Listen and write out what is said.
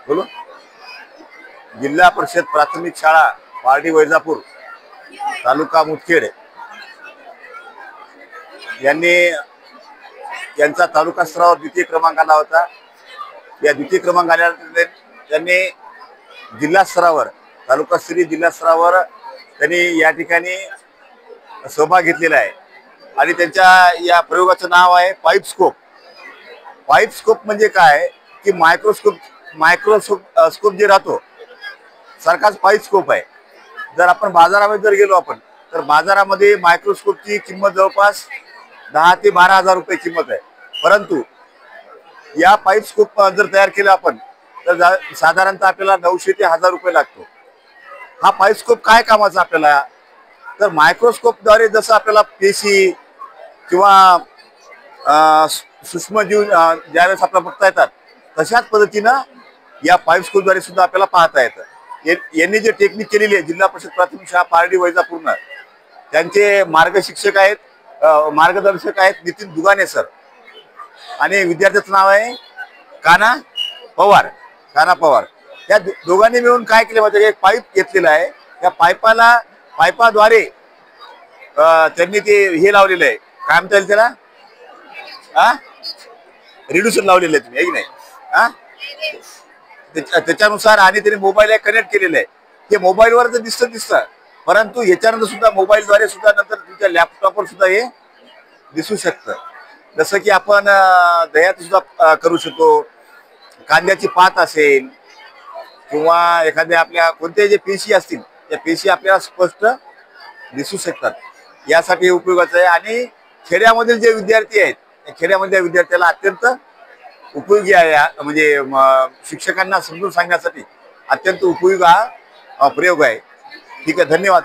बोलो. जिल्हा परिषद प्राथमिक शाळा पारडी वैजापूर तालुका मुदखेड यांनी यांचा तालुका स्तरावर द्वितीय क्रमांक आला होता. या द्वितीय क्रमांक आल्यानंतर त्यांनी जिल्हा स्तरावर तालुकास्तरीय जिल्हा स्तरावर त्यांनी या ठिकाणी सहभाग घेतलेला आहे. आणि त्यांच्या या प्रयोगाचं नाव आहे पाईप स्कोप. पाईप स्कोप म्हणजे काय की मायक्रोस्कोप जे राहतो सारखाच पाईप स्कोप आहे. जर आपण बाजारामध्ये जर गेलो आपण तर बाजारामध्ये मायक्रोस्कोपची किंमत जवळपास 10 ते 12 हजार रुपये किंमत आहे. परंतु या पाईप स्कोप जर तयार केला आपण तर साधारणतः आपल्याला 900 ते 1000 रुपये लागतो. हा पाईप स्कोप काय कामाचा आपल्याला तर मायक्रोस्कोपद्वारे जसं आपल्याला पेशी किंवा सूक्ष्मजीव ज्यावेळेस आपल्याला बघता येतात तशाच पद्धतीनं या पाईप स्कोपद्वारे सुद्धा आपल्याला पाहता येतं. यांनी जे टेक्निक केलेली आहे जिल्हा परिषद प्राथमिक शाळा पारडी वैजापूरनं त्यांचे मार्गदर्शक आहेत नितीन दुगाने सर आणि विद्यार्थ्याचं नाव आहे काना पवार. या दोघांनी मिळून काय केलं म्हणजे एक पाईप घेतलेला आहे. त्या पाईपाद्वारे त्यांनी ते हे लावलेलं आहे काय म्हणता येईल त्याला रिड्युसर लावलेलं आहे तुम्ही आहे की नाही त्याच्यानुसार आणि त्यांनी मोबाईल कनेक्ट केलेलं आहे. हे मोबाईलवर तर दिसतं परंतु याच्यानंतर सुद्धा मोबाईलद्वारे सुद्धा नंतर तुमच्या लॅपटॉपवर सुद्धा हे दिसू शकतं. जसं की आपण दह्यात सुद्धा करू शकतो. कांद्याची पात असेल किंवा एखाद्या आपल्या कोणत्याही जे पेशी असतील त्या पेशी आपल्याला स्पष्ट दिसू शकतात. यासाठी हे उपयोगाचं आहे. आणि खेड्यामधील जे विद्यार्थी आहेत त्या खेड्यामधल्या विद्यार्थ्याला अत्यंत उपयोगी आहे. म्हणजे शिक्षकांना समजून सांगण्यासाठी अत्यंत उपयोगी हा प्रयोग आहे. ठीक आहे, धन्यवाद.